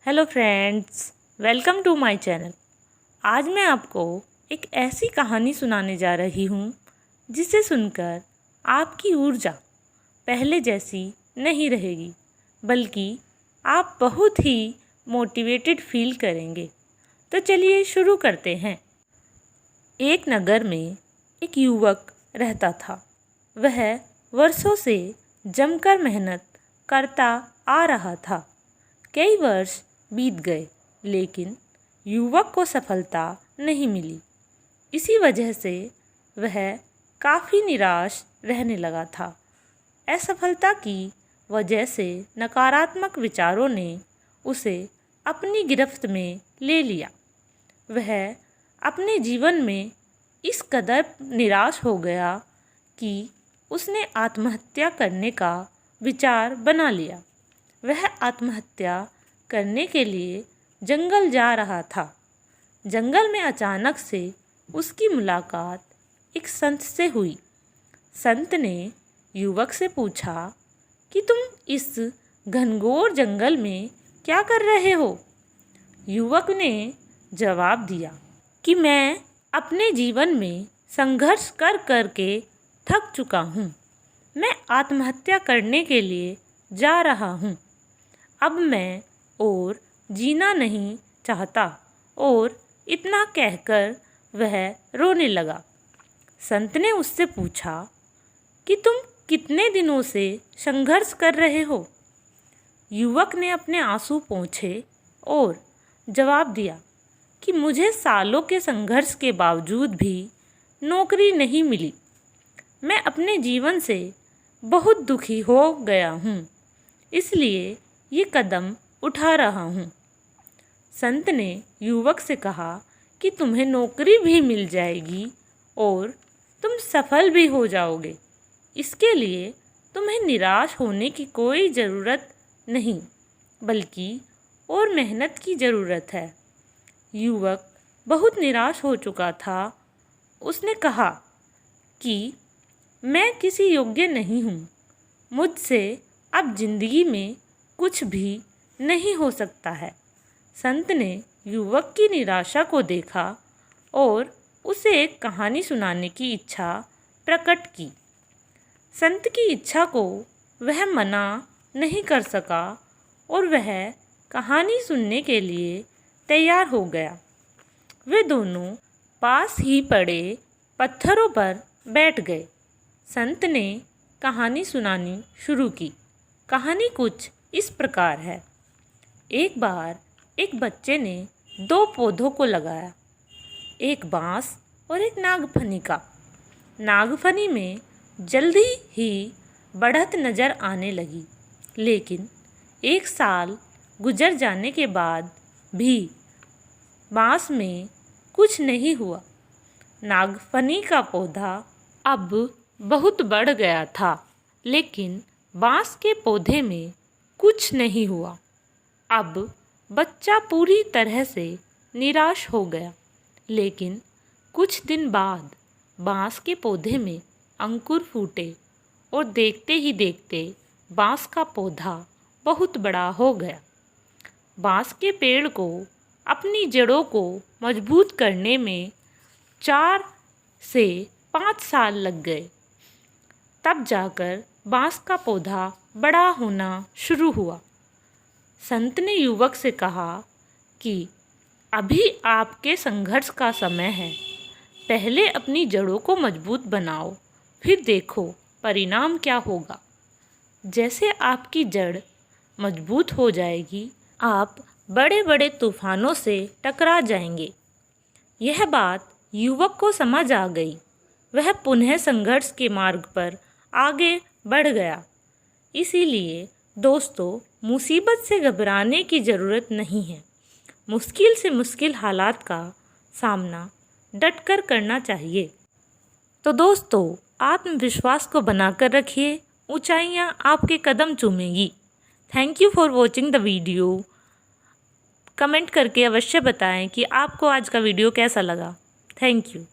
Hello friends, welcome to my channel. आज मैं आपको एक ऐसी कहानी सुनाने जा रही हूँ जिसे सुनकर आपकी ऊर्जा पहले जैसी नहीं रहेगी, बल्कि आप बहुत ही मोटिवेटेड फील करेंगे। तो चलिए शुरू करते हैं। एक नगर में एक युवक रहता था। वह वर्षों से जमकर मेहनत करता आ रहा था। कई वर्ष बीत गए, लेकिन युवक को सफलता नहीं मिली। इसी वजह से वह काफ़ी निराश रहने लगा था। असफलता की वजह से नकारात्मक विचारों ने उसे अपनी गिरफ्त में ले लिया। वह अपने जीवन में इस कदर निराश हो गया कि उसने आत्महत्या करने का विचार बना लिया। वह आत्महत्या करने के लिए जंगल जा रहा था। जंगल में अचानक से उसकी मुलाकात एक संत से हुई। संत ने युवक से पूछा कि तुम इस घनघोर जंगल में क्या कर रहे हो? युवक ने जवाब दिया कि मैं अपने जीवन में संघर्ष कर कर के थक चुका हूँ। मैं आत्महत्या करने के लिए जा रहा हूँ। अब मैं और जीना नहीं चाहता। और इतना कहकर वह रोने लगा। संत ने उससे पूछा कि तुम कितने दिनों से संघर्ष कर रहे हो? युवक ने अपने आंसू पोंछे और जवाब दिया कि मुझे सालों के संघर्ष के बावजूद भी नौकरी नहीं मिली। मैं अपने जीवन से बहुत दुखी हो गया हूँ, इसलिए ये कदम उठा रहा हूँ। संत ने युवक से कहा कि तुम्हें नौकरी भी मिल जाएगी और तुम सफल भी हो जाओगे। इसके लिए तुम्हें निराश होने की कोई ज़रूरत नहीं, बल्कि और मेहनत की ज़रूरत है। युवक बहुत निराश हो चुका था। उसने कहा कि मैं किसी योग्य नहीं हूँ। मुझसे अब जिंदगी में कुछ भी नहीं हो सकता है। संत ने युवक की निराशा को देखा और उसे एक कहानी सुनाने की इच्छा प्रकट की। संत की इच्छा को वह मना नहीं कर सका और वह कहानी सुनने के लिए तैयार हो गया। वे दोनों पास ही पड़े पत्थरों पर बैठ गए। संत ने कहानी सुनानी शुरू की। कहानी कुछ इस प्रकार है। एक बार एक बच्चे ने दो पौधों को लगाया, एक बांस और एक नागफनी का। नागफनी में जल्दी ही बढ़त नज़र आने लगी, लेकिन एक साल गुजर जाने के बाद भी बांस में कुछ नहीं हुआ। नागफनी का पौधा अब बहुत बढ़ गया था, लेकिन बांस के पौधे में कुछ नहीं हुआ। अब बच्चा पूरी तरह से निराश हो गया, लेकिन कुछ दिन बाद बांस के पौधे में अंकुर फूटे और देखते ही देखते बांस का पौधा बहुत बड़ा हो गया। बांस के पेड़ को अपनी जड़ों को मजबूत करने में 4 से 5 साल लग गए। तब जाकर बांस का पौधा बड़ा होना शुरू हुआ। संत ने युवक से कहा कि अभी आपके संघर्ष का समय है। पहले अपनी जड़ों को मजबूत बनाओ, फिर देखो परिणाम क्या होगा। जैसे आपकी जड़ मजबूत हो जाएगी, आप बड़े बड़े तूफानों से टकरा जाएंगे। यह बात युवक को समझ आ गई। वह पुनः संघर्ष के मार्ग पर आगे बढ़ गया। इसीलिए दोस्तों, मुसीबत से घबराने की ज़रूरत नहीं है। मुश्किल से मुश्किल हालात का सामना डटकर करना चाहिए। तो दोस्तों, आत्मविश्वास को बनाकर रखिए। ऊंचाइयां आपके कदम चूमेंगी। Thank you for watching the video. Comment करके अवश्य बताएं कि आपको आज का वीडियो कैसा लगा। Thank you.